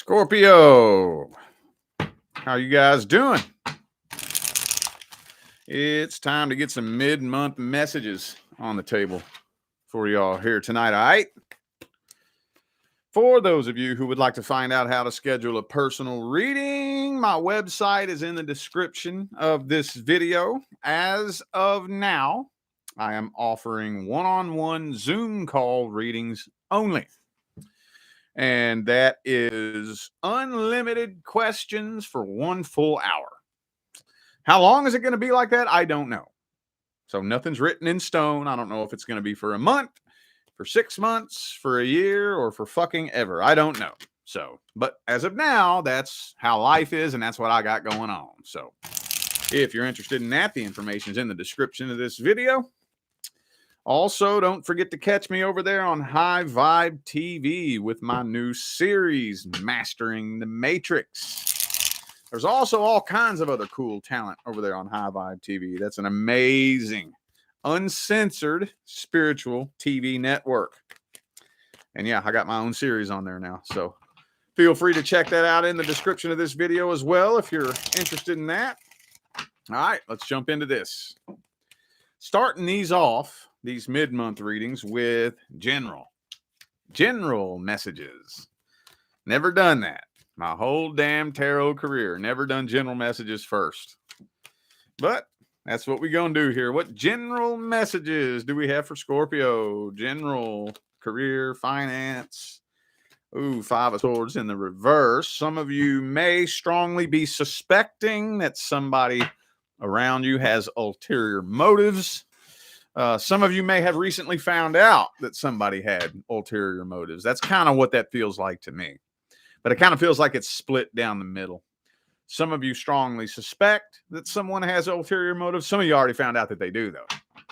Scorpio, how you guys doing? It's time to get some mid-month messages on the table for y'all here tonight, all right? For those of you who would like to find out how to schedule a personal reading, my website is in the description of this video. As of now, I am offering one-on-one Zoom call readings only. And that is unlimited questions for 1 full hour. How long is it going to be like that? I don't know. So nothing's written in stone. I don't know if it's going to be for a month, for 6 months, for a year, or for fucking ever. I don't know. So, but as of now, that's how life is, and that's what I got going on. So if you're interested in that, the information is in the description of this video. Also, don't forget to catch me over there on High Vibe TV with my new series, Mastering the Matrix. There's also all kinds of other cool talent over there on High Vibe TV. That's an amazing, uncensored spiritual TV network. And yeah, I got my own series on there now. So feel free to check that out in the description of this video as well if you're interested in that. All right, let's jump into this. Starting these off, these mid-month readings, with general messages. Never done that. My whole damn tarot career. Never done general messages first. But that's what we're going to do here. What general messages do we have for Scorpio? General, career, finance. Ooh, 5 of Swords in the reverse. Some of you may strongly be suspecting that somebody around you has ulterior motives. Some of you may have recently found out that somebody had ulterior motives. That's kind of what that feels like to me. But it kind of feels like it's split down the middle. Some of you strongly suspect that someone has ulterior motives. Some of you already found out that they do, though.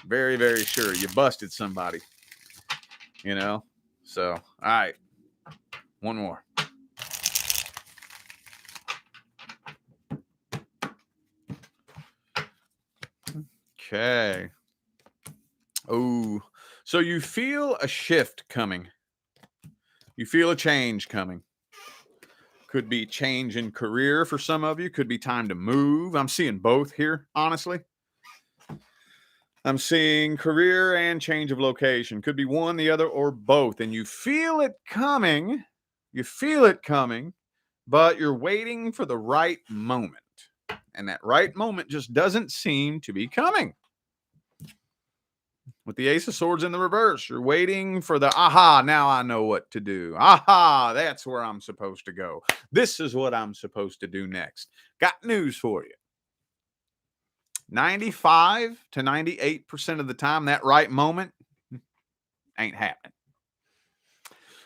Very, very sure. You busted somebody. You know? So, all right. One more. Okay. Oh, so you feel a shift coming. You feel a change coming. Could be change in career for some of you. Could be time to move. I'm seeing both here, honestly. I'm seeing career and change of location. Could be one, the other, or both. And you feel it coming. You feel it coming, but you're waiting for the right moment. And that right moment just doesn't seem to be coming. With the Ace of Swords in the reverse, you're waiting for the aha, now I know what to do. Aha, that's where I'm supposed to go. This is what I'm supposed to do next. Got news for you. 95 to 98% of the time, that right moment ain't happening.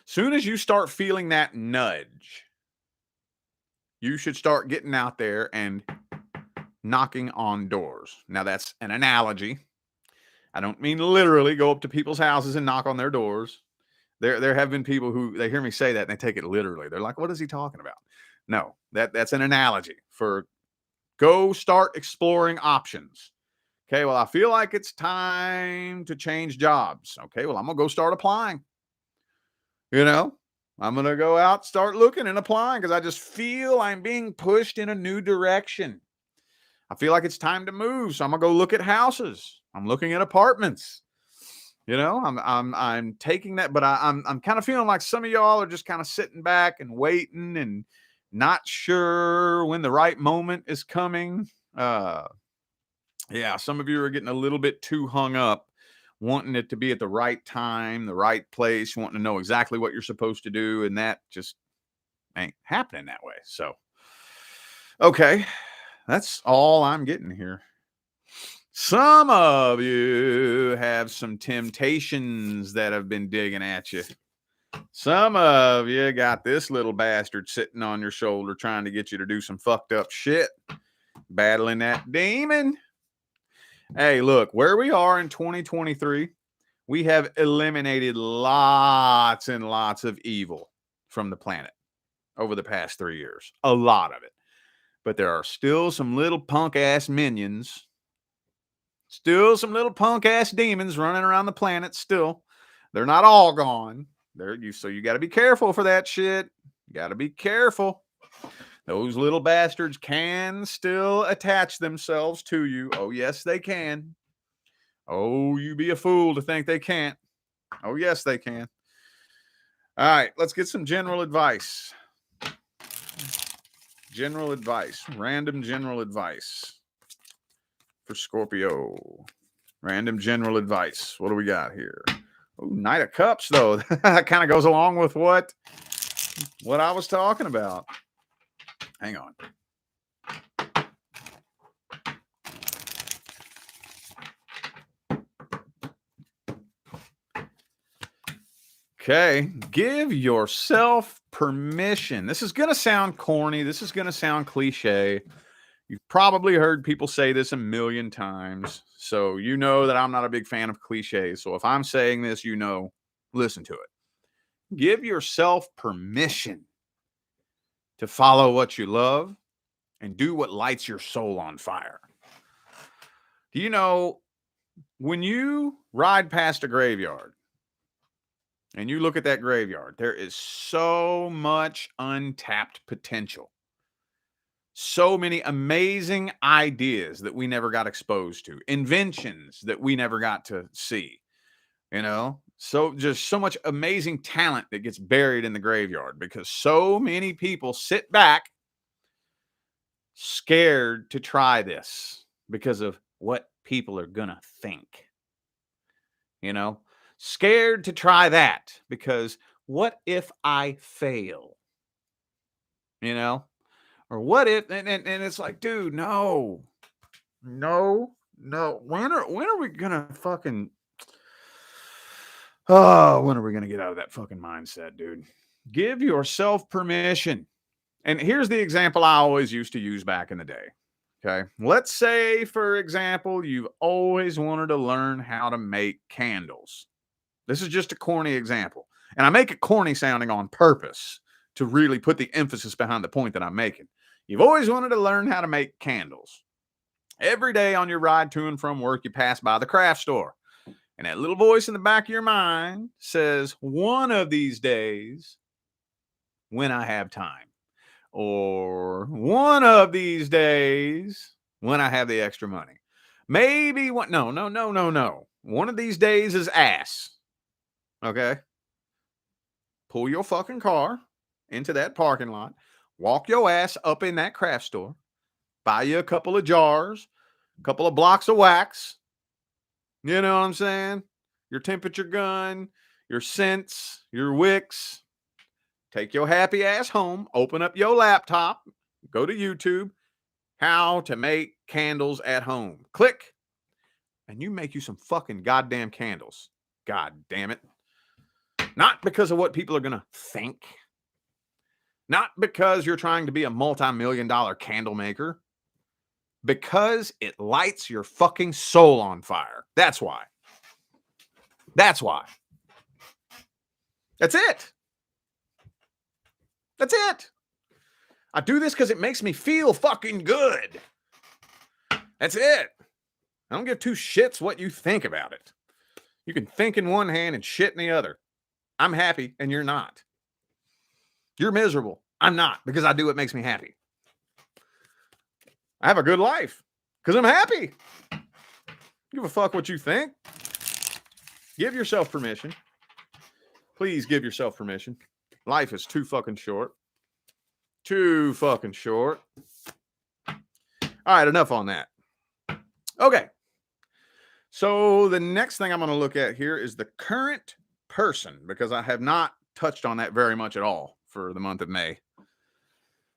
Soon as you start feeling that nudge, you should start getting out there and knocking on doors. Now, that's an analogy. I don't mean literally go up to people's houses and knock on their doors. There have been people who, they hear me say that and they take it literally. They're like, what is he talking about? No, that's an analogy for go start exploring options. Okay, well, I feel like it's time to change jobs. Okay, well, I'm going to go start applying. You know, I'm going to go out, start looking and applying because I just feel I'm being pushed in a new direction. I feel like it's time to move. So I'm going to go look at houses. I'm looking at apartments. You know, I'm taking that, but I'm kind of feeling like some of y'all are just kind of sitting back and waiting and not sure when the right moment is coming. Yeah, some of you are getting a little bit too hung up, wanting it to be at the right time, the right place, wanting to know exactly what you're supposed to do, and that just ain't happening that way. So, okay, that's all I'm getting here. Some of you have some temptations that have been digging at you. Some of you got this little bastard sitting on your shoulder trying to get you to do some fucked up shit, battling that demon. Hey, look, where we are in 2023, we have eliminated lots and lots of evil from the planet over the past 3 years. A lot of it. But there are still some little punk-ass minions. Still some little punk-ass demons running around the planet still. They're not all gone. So you got to be careful for that shit. You got to be careful. Those little bastards can still attach themselves to you. Oh, yes, they can. Oh, you be a fool to think they can't. Oh, yes, they can. All right, let's get some general advice. General advice. Random general advice for Scorpio. Random general advice. What do we got here? Oh, Knight of Cups, though. That kind of goes along with what I was talking about. Hang on. Okay, give yourself permission. This is going to sound corny. This is going to sound cliche. You've probably heard people say this a million times. So you know that I'm not a big fan of cliches. So if I'm saying this, listen to it. Give yourself permission to follow what you love and do what lights your soul on fire. Do you know, when you ride past a graveyard, and you look at that graveyard, there is so much untapped potential. So many amazing ideas that we never got exposed to. Inventions that we never got to see. So just so much amazing talent that gets buried in the graveyard because so many people sit back scared to try this because of what people are going to think. Scared to try that because what if I fail? Or what if, and it's like, dude, no. When are we gonna fucking, when are we gonna get out of that fucking mindset, dude? Give yourself permission. And here's the example I always used to use back in the day. Okay. Let's say, for example, you've always wanted to learn how to make candles. This is just a corny example. And I make it corny sounding on purpose to really put the emphasis behind the point that I'm making. You've always wanted to learn how to make candles. Every day on your ride to and from work, you pass by the craft store. And that little voice in the back of your mind says, one of these days, when I have time. Or one of these days, when I have the extra money. Maybe one. No. One of these days is ass. Okay. Pull your fucking car into that parking lot, walk your ass up in that craft store, buy you a couple of jars, a couple of blocks of wax. You know what I'm saying? Your temperature gun, your scents, your wicks. Take your happy ass home, open up your laptop, go to YouTube, how to make candles at home. Click, and you make you some fucking goddamn candles. God damn it. Not because of what people are going to think. Not because you're trying to be a multi-million-dollar candle maker. Because it lights your fucking soul on fire. That's why. That's why. That's it. That's it. I do this because it makes me feel fucking good. That's it. I don't give two shits what you think about it. You can think in one hand and shit in the other. I'm happy and you're not. You're miserable. I'm not, because I do what makes me happy. I have a good life because I'm happy. Give a fuck what you think. Give yourself permission. Please give yourself permission. Life is too fucking short. Too fucking short. All right, enough on that. Okay. So the next thing I'm going to look at here is the current person, because I have not touched on that very much at all for the month of May.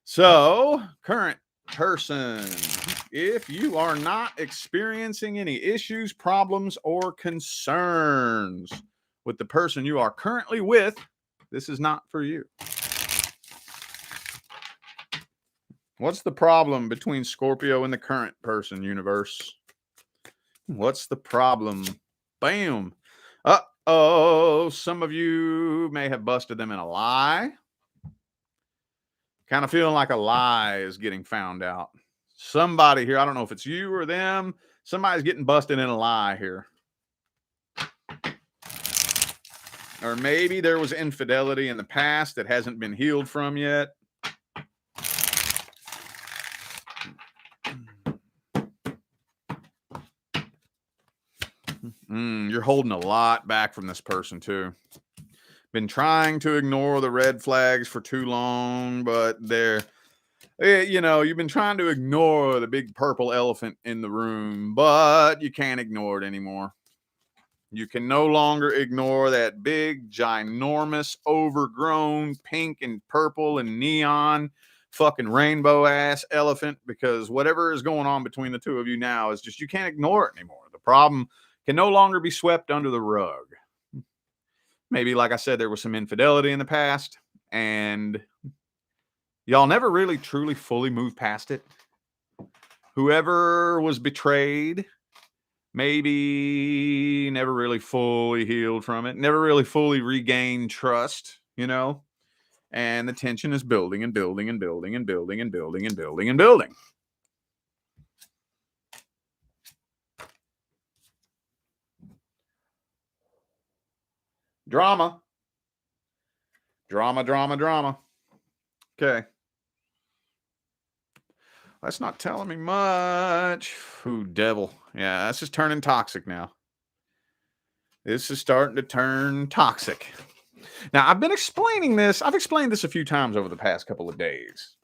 So, current person. If you are not experiencing any issues, problems, or concerns with the person you are currently with, this is not for you. What's the problem between Scorpio and the current person, universe? What's the problem? Bam. Uh-oh. Some of you may have busted them in a lie. Kind of feeling like a lie is getting found out. Somebody here, I don't know if it's you or them, somebody's getting busted in a lie here. Or maybe there was infidelity in the past that hasn't been healed from yet. You're holding a lot back from this person too. Been trying to ignore the red flags for too long, but you've been trying to ignore the big purple elephant in the room, but you can't ignore it anymore. You can no longer ignore that big, ginormous, overgrown pink and purple and neon fucking rainbow ass elephant, because whatever is going on between the two of you now is just, you can't ignore it anymore. The problem can no longer be swept under the rug. Maybe, like I said, there was some infidelity in the past and y'all never really truly fully moved past it. Whoever was betrayed maybe never really fully healed from it, never really fully regained trust, and the tension is building and building and building and building and building and building and building. Drama. Okay. That's not telling me much. Ooh, devil. Yeah, that's just turning toxic now. This is starting to turn toxic. Now, I've been explaining this. I've explained this a few times over the past couple of days.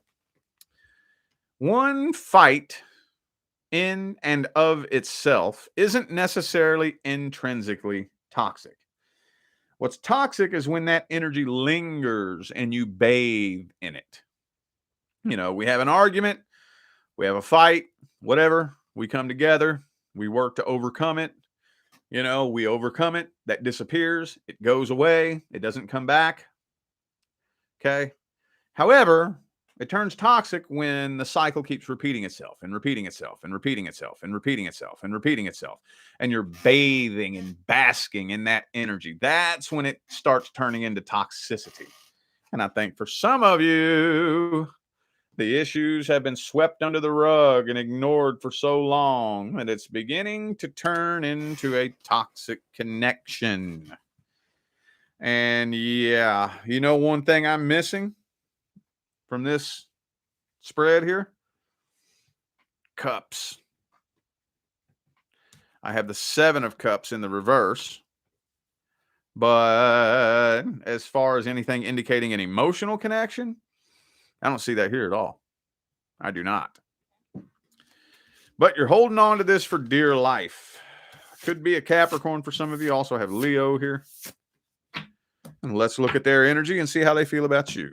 One fight in and of itself isn't necessarily intrinsically toxic. What's toxic is when that energy lingers and you bathe in it. We have an argument, we have a fight, whatever. We come together, we work to overcome it. We overcome it, that disappears, it goes away, it doesn't come back. Okay. However, it turns toxic when the cycle keeps repeating itself and repeating itself and repeating itself and repeating itself and repeating itself. And you're bathing and basking in that energy. That's when it starts turning into toxicity. And I think for some of you, the issues have been swept under the rug and ignored for so long that it's beginning to turn into a toxic connection. And yeah, one thing I'm missing from this spread here? Cups. I have the 7 of Cups in the reverse. But as far as anything indicating an emotional connection, I don't see that here at all. I do not. But you're holding on to this for dear life. Could be a Capricorn for some of you. Also have Leo here. And let's look at their energy and see how they feel about you.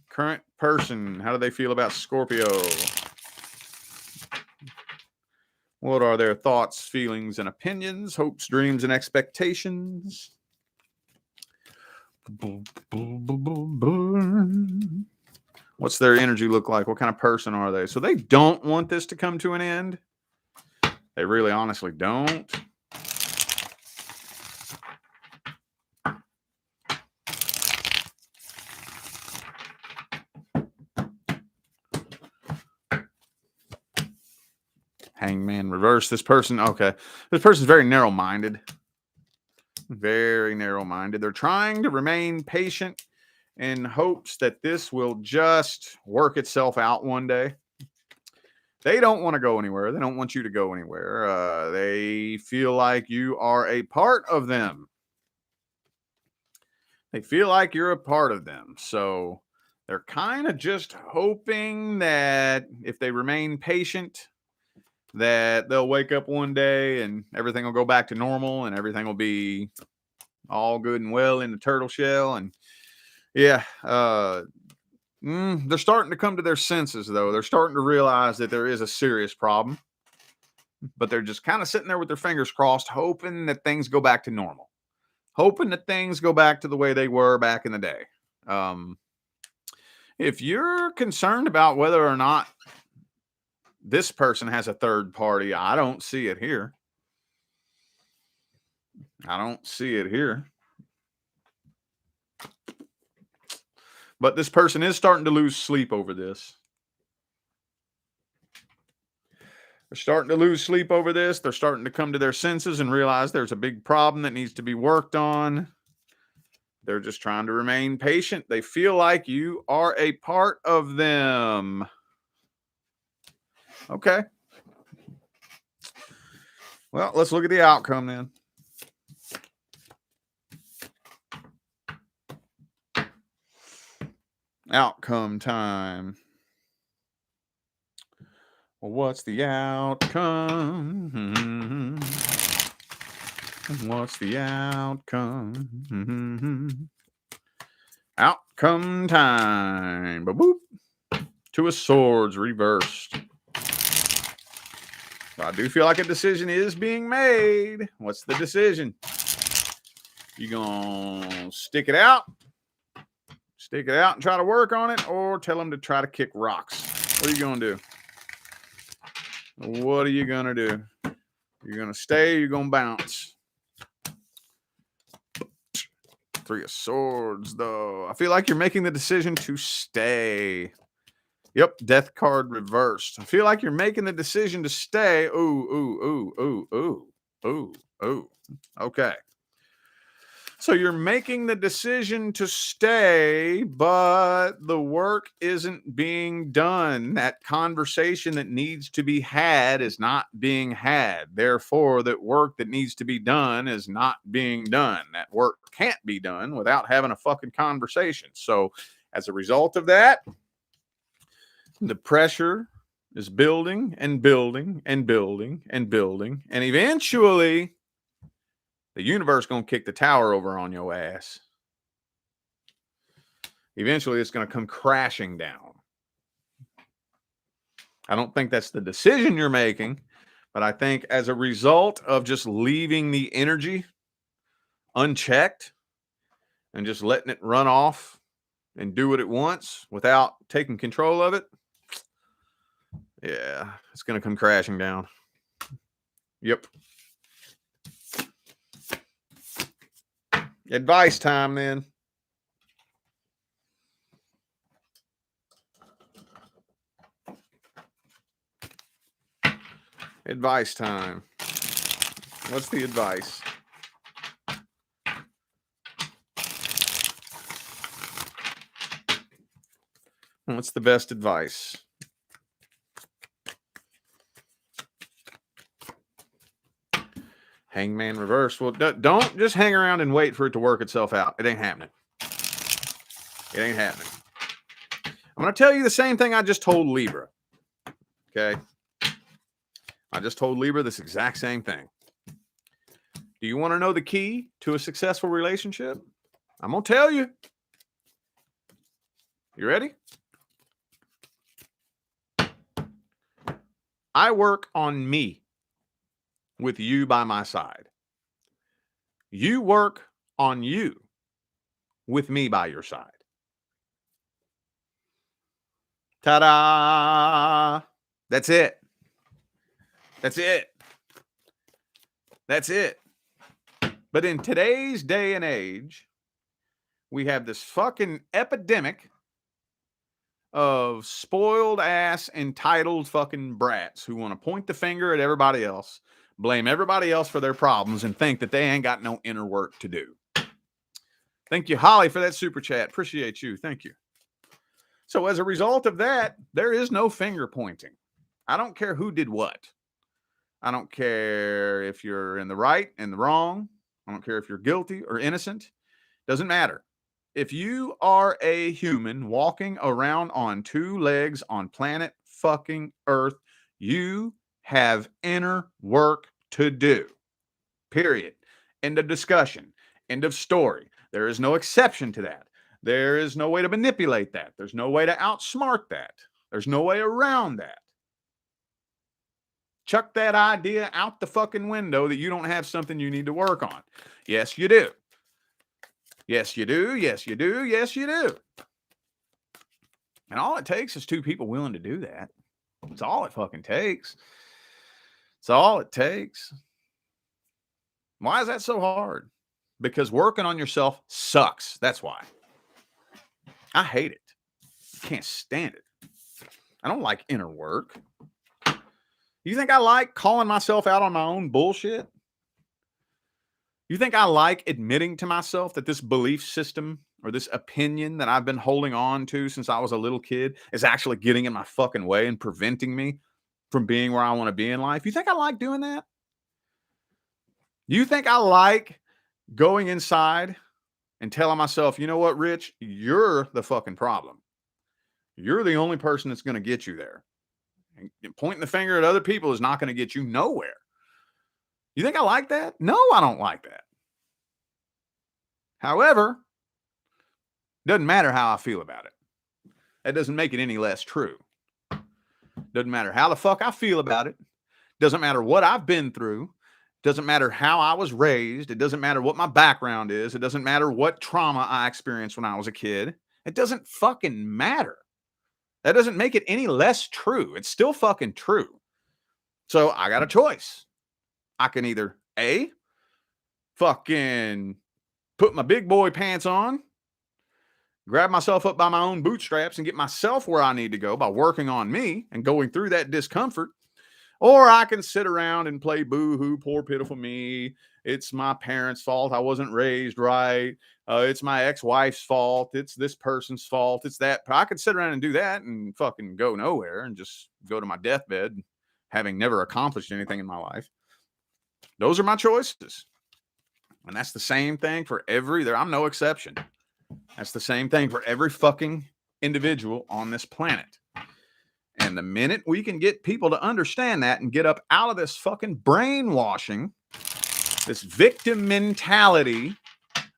Current person, how do they feel about Scorpio? What are their thoughts, feelings, and opinions, hopes, dreams, and expectations? What's their energy look like? What kind of person are they? So they don't want this to come to an end. They really honestly don't. Hangman reverse. This person, okay. This person's very narrow-minded. Very narrow-minded. They're trying to remain patient in hopes that this will just work itself out one day. They don't want to go anywhere. They don't want you to go anywhere. They feel like you are a part of them. They feel like you're a part of them. So they're kind of just hoping that if they remain patient, that they'll wake up one day and everything will go back to normal and everything will be all good and well in the turtle shell. And yeah, they're starting to come to their senses, though. They're starting to realize that there is a serious problem, but they're just kind of sitting there with their fingers crossed, hoping that things go back to normal, hoping that things go back to the way they were back in the day. If you're concerned about whether or not this person has a third party, I don't see it here. I don't see it here. But this person is starting to lose sleep over this. They're starting to lose sleep over this. They're starting to come to their senses and realize there's a big problem that needs to be worked on. They're just trying to remain patient. They feel like you are a part of them. Okay. Well, let's look at the outcome then. Outcome time. Well, what's the outcome? What's the outcome? Outcome time. Ba-boop. Two of Swords reversed. I do feel like a decision is being made. What's the decision? You gonna stick it out? Stick it out and try to work on it, or tell them to try to kick rocks? What are you gonna do? What are you gonna do? You're gonna stay, you're gonna bounce. Three of Swords, though. I feel like you're making the decision to stay. Yep, Death card reversed. I feel like you're making the decision to stay. Ooh. Okay. So you're making the decision to stay, but the work isn't being done. That conversation that needs to be had is not being had. Therefore, that work that needs to be done is not being done. That work can't be done without having a fucking conversation. So as a result of that, the pressure is building and building and building and building. And eventually, the universe going to kick the tower over on your ass. Eventually, it's going to come crashing down. I don't think that's the decision you're making, but I think as a result of just leaving the energy unchecked and just letting it run off and do what it wants without taking control of it, yeah, it's going to come crashing down. Yep. Advice time, then. Advice time. What's the advice? What's the best advice? Hangman reverse. Well, don't just hang around and wait for it to work itself out. It ain't happening. It ain't happening. I'm going to tell you the same thing I just told Libra. Okay? I just told Libra this exact same thing. Do you want to know the key to a successful relationship? I'm going to tell you. You ready? I work on me with you by my side. You work on you with me by your side. Ta-da! That's it. That's it. That's it. But in today's day and age, we have this fucking epidemic of spoiled ass, entitled fucking brats who want to point the finger at everybody else, blame everybody else for their problems, and think that they ain't got no inner work to do. Thank you, Holly, for that super chat. Appreciate you. Thank you. So as a result of that, there is no finger pointing. I don't care who did what. I don't care if you're in the right and the wrong. I don't care if you're guilty or innocent. Doesn't matter. If you are a human walking around on two legs on planet fucking Earth, you have inner work to do. Period. End of discussion. End of story. There is no exception to that. There is no way to manipulate that. There's no way to outsmart that. There's no way around that. Chuck that idea out the fucking window that you don't have something you need to work on. Yes, you do. Yes, you do. Yes, you do. Yes, you do. And all it takes is two people willing to do that. It's all it fucking takes. It's all it takes. Why is that so hard? Because working on yourself sucks. That's why. I hate it. Can't stand it. I don't like inner work. You think I like calling myself out on my own bullshit? You think I like admitting to myself that this belief system or this opinion that I've been holding on to since I was a little kid is actually getting in my fucking way and preventing me from being where I want to be in life? You think I like doing that? You think I like going inside and telling myself, you know what, Rich, you're the fucking problem. You're the only person that's going to get you there. And pointing the finger at other people is not going to get you nowhere. You think I like that? No, I don't like that. However, doesn't matter how I feel about it. That doesn't make it any less true. Doesn't matter how the fuck I feel about it. Doesn't matter what I've been through. Doesn't matter how I was raised. It doesn't matter what my background is. It doesn't matter what trauma I experienced when I was a kid. It doesn't fucking matter. That doesn't make it any less true. It's still fucking true. So I got a choice. I can either A, fucking put my big boy pants on, grab myself up by my own bootstraps and get myself where I need to go by working on me and going through that discomfort. Or I can sit around and play boo-hoo, poor pitiful me. It's my parents' fault. I wasn't raised right. It's my ex-wife's fault. It's this person's fault. It's that. I could sit around and do that and fucking go nowhere and just go to my deathbed having never accomplished anything in my life. Those are my choices. And that's the same thing for I'm no exception. That's the same thing for every fucking individual on this planet. And the minute we can get people to understand that and get up out of this fucking brainwashing, this victim mentality,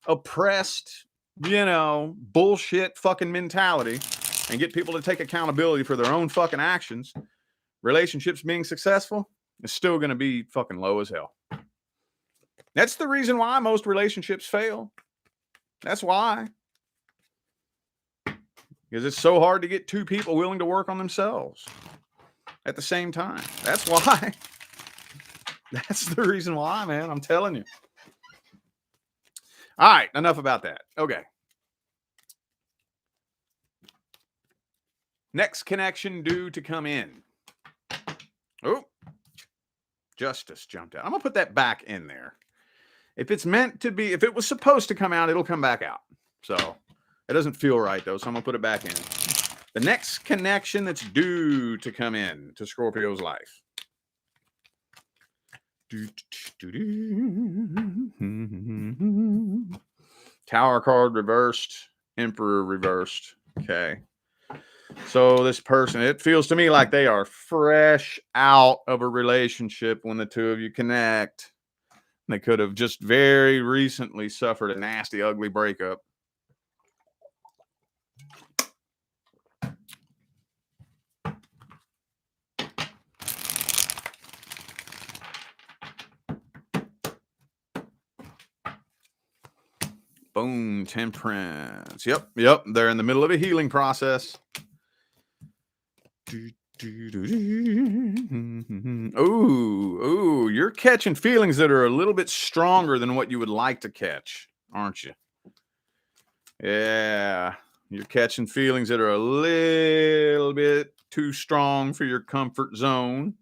oppressed, bullshit fucking mentality, and get people to take accountability for their own fucking actions, relationships being successful is still going to be fucking low as hell. That's the reason why most relationships fail. That's why. Because it's so hard to get two people willing to work on themselves at the same time. That's why. That's the reason why, man. I'm telling you. All right, enough about that. Okay. Next connection due to come in. Oh, justice jumped out. I'm going to put that back in there. If it's meant to be, if it was supposed to come out, it'll come back out. So it doesn't feel right, though, so I'm going to put it back in. The next connection that's due to come in to Scorpio's life. Tower card reversed. Emperor reversed. Okay. So this person, it feels to me like they are fresh out of a relationship when the two of you connect. They could have just very recently suffered a nasty, ugly breakup. Boom, temperance. Yep. They're in the middle of a healing process. Ooh, you're catching feelings that are a little bit stronger than what you would like to catch, aren't you? Yeah, you're catching feelings that are a little bit too strong for your comfort zone.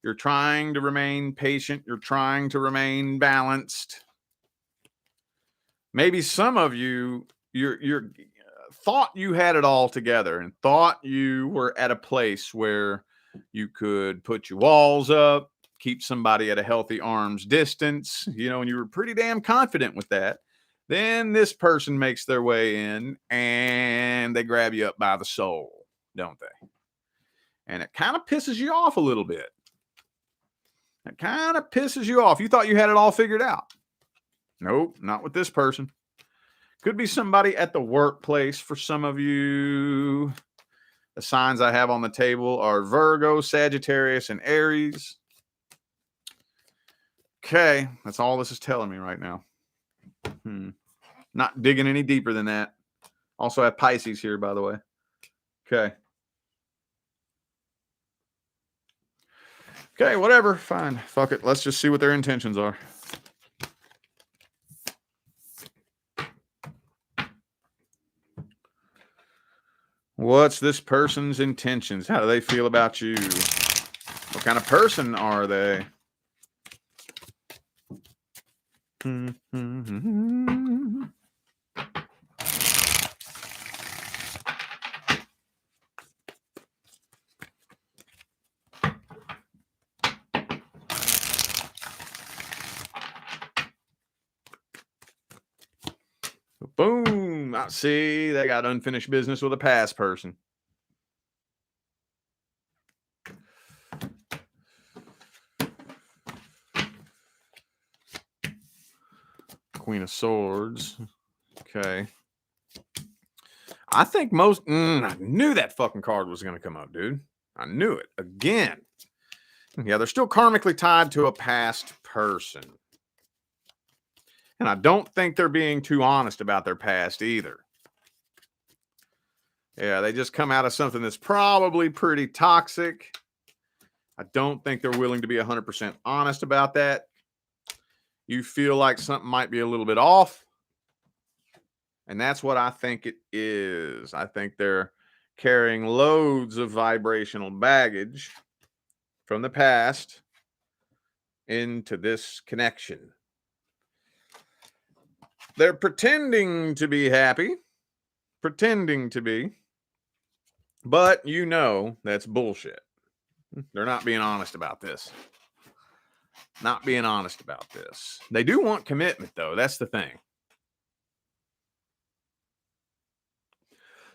You're trying to remain patient. You're trying to remain balanced. Maybe some of you, you're thought you had it all together and thought you were at a place where you could put your walls up, keep somebody at a healthy arm's distance, and you were pretty damn confident with that. Then this person makes their way in and they grab you up by the soul, don't they? And it kind of pisses you off a little bit. It kind of pisses you off. You thought you had it all figured out. Nope, not with this person. Could be somebody at the workplace for some of you. The signs I have on the table are Virgo, Sagittarius, and Aries. Okay, that's all this is telling me right now. Not digging any deeper than that. Also have Pisces here, by the way. Okay. Okay, whatever. Fine. Fuck it. Let's just see what their intentions are. What's this person's intentions? How do they feel about you? What kind of person are they? Boom. I see they got unfinished business with a past person. Queen of Swords. Okay. I think most... I knew that fucking card was going to come up, dude. I knew it. Again. Yeah, they're still karmically tied to a past person. And I don't think they're being too honest about their past either. Yeah, they just come out of something that's probably pretty toxic. I don't think they're willing to be 100% honest about that. You feel like something might be a little bit off. And that's what I think it is. I think they're carrying loads of vibrational baggage from the past into this connection. They're pretending to be happy, pretending to be, but you know that's bullshit. They're not being honest about this. Not being honest about this. They do want commitment, though. That's the thing.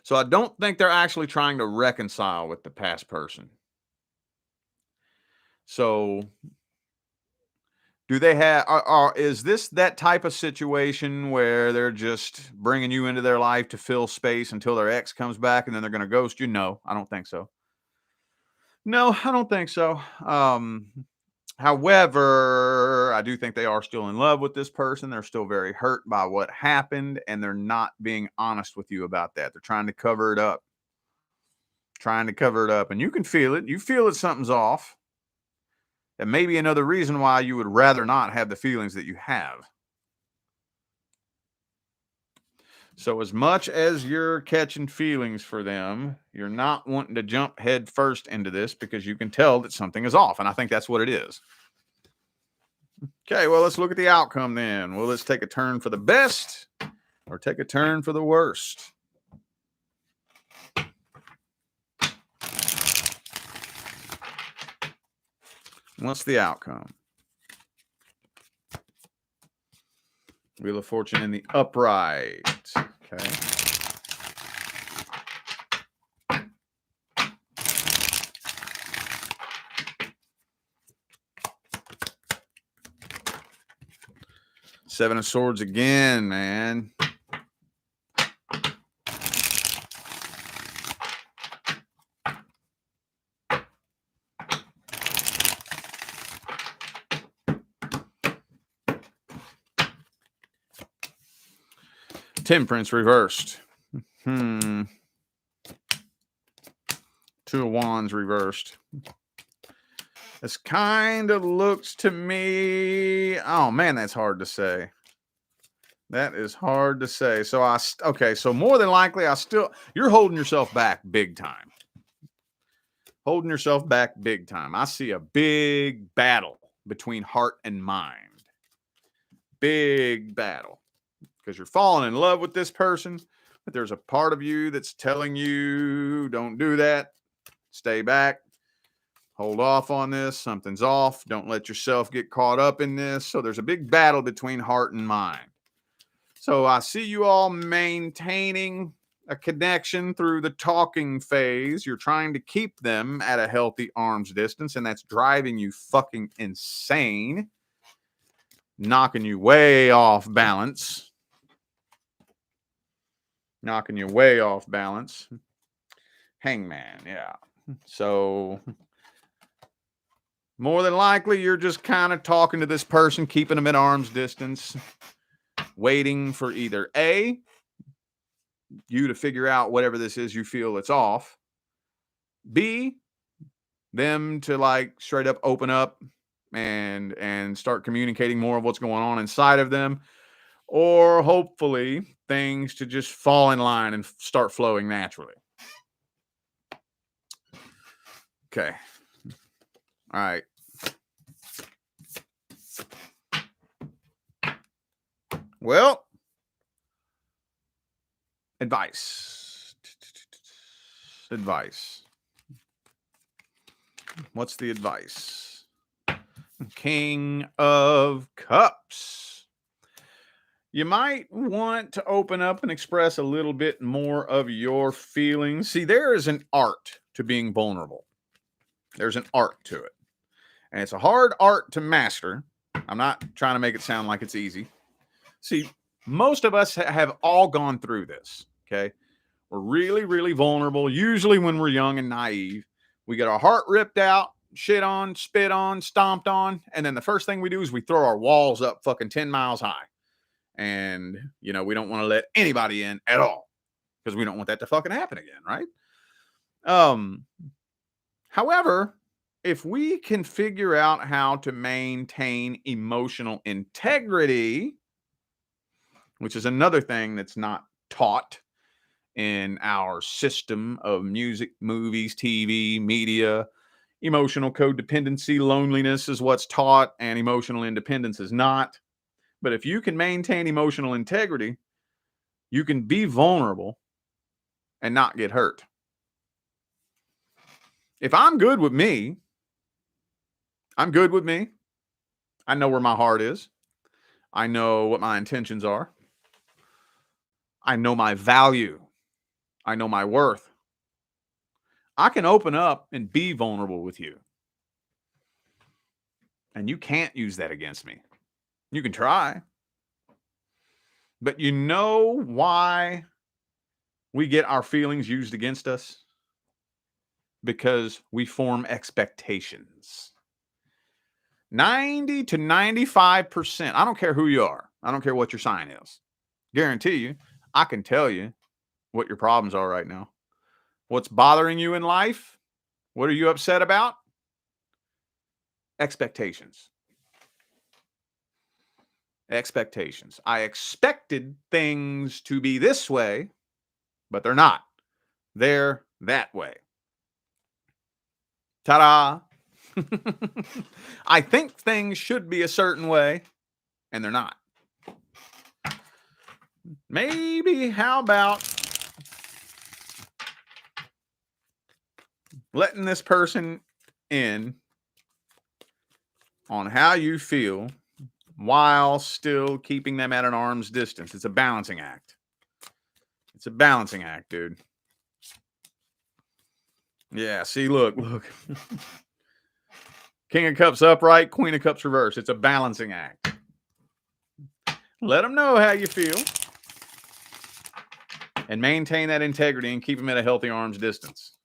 So I don't think they're actually trying to reconcile with the past person. So do they have, is this that type of situation where they're just bringing you into their life to fill space until their ex comes back and then they're going to ghost you? No, I don't think so. No, I don't think so. However, I do think they are still in love with this person. They're still very hurt by what happened, and they're not being honest with you about that. They're trying to cover it up. Trying to cover it up, and you can feel it. You feel that something's off. And maybe another reason why you would rather not have the feelings that you have. So as much as you're catching feelings for them, you're not wanting to jump head first into this because you can tell that something is off. And I think that's what it is. Okay, well, let's look at the outcome then. Will this take a turn for the best or take a turn for the worst? What's the outcome? Wheel of Fortune in the upright. Okay. Seven of Swords again, man. Temperance reversed. Two of Wands reversed. This kind of looks to me... Oh, man, that's hard to say. That is hard to say. So, okay, so more than likely, you're holding yourself back big time. Holding yourself back big time. I see a big battle between heart and mind. Big battle. Because you're falling in love with this person, but there's a part of you that's telling you, don't do that. Stay back. Hold off on this. Something's off. Don't let yourself get caught up in this. So there's a big battle between heart and mind. So I see you all maintaining a connection through the talking phase. You're trying to keep them at a healthy arm's distance, and that's driving you fucking insane. Knocking you way off balance. Knocking you way off balance. Hangman, yeah. So more than likely, you're just kind of talking to this person, keeping them at arm's distance, waiting for either A, you to figure out whatever this is you feel it's off, B, them to like straight up open up and start communicating more of what's going on inside of them, or hopefully things to just fall in line and start flowing naturally. Okay. All right. Well, advice. Advice. What's the advice? King of Cups. You might want to open up and express a little bit more of your feelings. See, there is an art to being vulnerable. There's an art to it. And it's a hard art to master. I'm not trying to make it sound like it's easy. See, most of us have all gone through this, okay? We're really, really vulnerable. Usually when we're young and naive, we get our heart ripped out, shit on, spit on, stomped on, and then the first thing we do is we throw our walls up fucking 10 miles high. And, you know, we don't want to let anybody in at all because we don't want that to fucking happen again, right? However, if we can figure out how to maintain emotional integrity, which is another thing that's not taught in our system of music, movies, TV, media, emotional codependency, loneliness is what's taught, and emotional independence is not. But if you can maintain emotional integrity, you can be vulnerable and not get hurt. If I'm good with me, I'm good with me. I know where my heart is. I know what my intentions are. I know my value. I know my worth. I can open up and be vulnerable with you. And you can't use that against me. You can try. But you know why we get our feelings used against us? Because we form expectations. 90 to 95%. I don't care who you are. I don't care what your sign is. Guarantee you, I can tell you what your problems are right now. What's bothering you in life? What are you upset about? Expectations. Expectations. I expected things to be this way, but they're not. They're that way. Ta-da! I think things should be a certain way, and they're not. Maybe, how about letting this person in on how you feel while still keeping them at an arm's distance? It's a balancing act. It's a balancing act, dude. Yeah, see, look. King of Cups upright, Queen of Cups reverse. It's a balancing act. Let them know how you feel and maintain that integrity and keep them at a healthy arm's distance.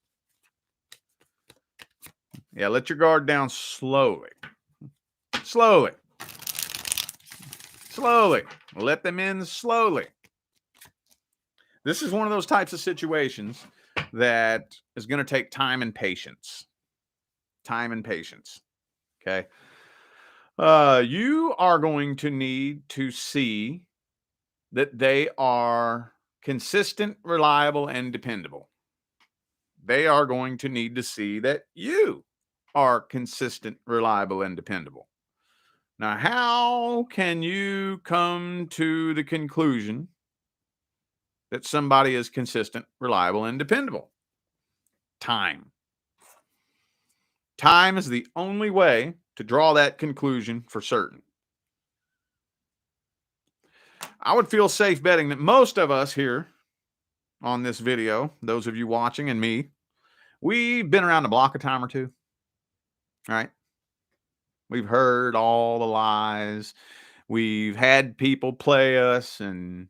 Yeah, let your guard down slowly. Slowly. Slowly. Let them in slowly. This is one of those types of situations that is going to take time and patience. Time and patience. Okay. You are going to need to see that they are consistent, reliable, and dependable. They are going to need to see that you are consistent, reliable, and dependable. Now, how can you come to the conclusion that somebody is consistent, reliable, and dependable? Time. Time is the only way to draw that conclusion for certain. I would feel safe betting that most of us here on this video, those of you watching and me, we've been around the block a time or two, right? We've heard all the lies. We've had people play us and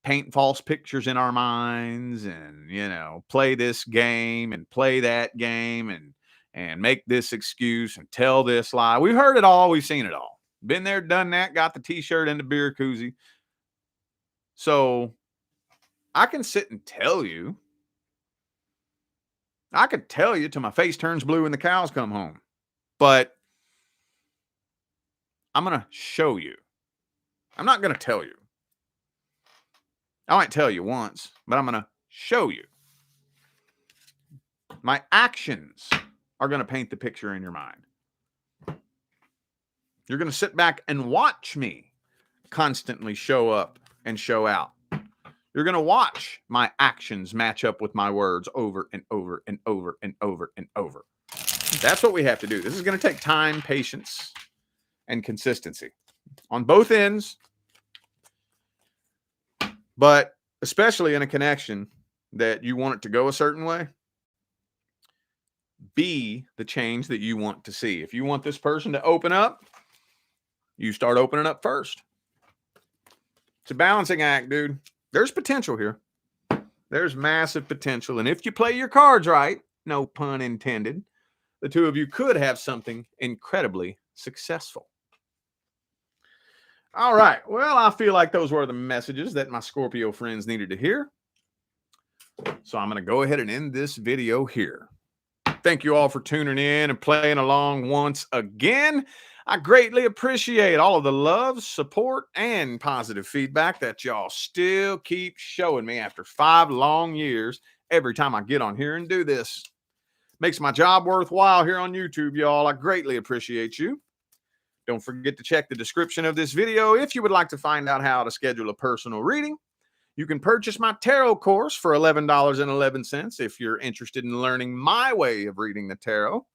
paint false pictures in our minds and, you know, play this game and play that game and make this excuse and tell this lie. We've heard it all. We've seen it all. Been there, done that, got the t-shirt and the beer koozie. So I can sit and tell you. I could tell you till my face turns blue and the cows come home. But I'm going to show you. I'm not going to tell you. I might tell you once, but I'm going to show you. My actions are going to paint the picture in your mind. You're going to sit back and watch me constantly show up and show out. You're going to watch my actions match up with my words over and over and over and over and over. That's what we have to do. This is going to take time, patience, and consistency on both ends, but especially in a connection that you want it to go a certain way. Be the change that you want to see. If you want this person to open up, you start opening up first. It's a balancing act, dude. There's potential here. There's massive potential. And if you play your cards right, no pun intended, the two of you could have something incredibly successful. All right. Well, I feel like those were the messages that my Scorpio friends needed to hear. So I'm going to go ahead and end this video here. Thank you all for tuning in and playing along once again. I greatly appreciate all of the love, support, and positive feedback that y'all still keep showing me after 5 long years every time I get on here and do this. Makes my job worthwhile here on YouTube, y'all. I greatly appreciate you. Don't forget to check the description of this video if you would like to find out how to schedule a personal reading. You can purchase my tarot course for $11.11 if you're interested in learning my way of reading the tarot.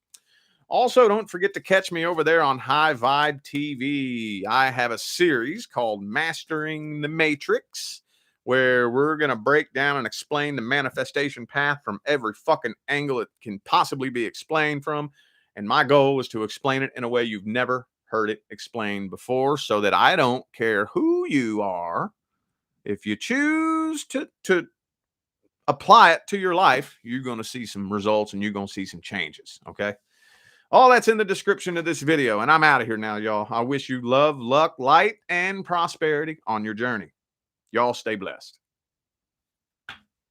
Also, don't forget to catch me over there on High Vibe TV. I have a series called Mastering the Matrix, where we're going to break down and explain the manifestation path from every fucking angle it can possibly be explained from. And my goal is to explain it in a way you've never heard it explained before, so that I don't care who you are. If you choose to apply it to your life, you're going to see some results and you're going to see some changes. Okay. All that's in the description of this video. And I'm out of here now, y'all. I wish you love, luck, light, and prosperity on your journey. Y'all stay blessed.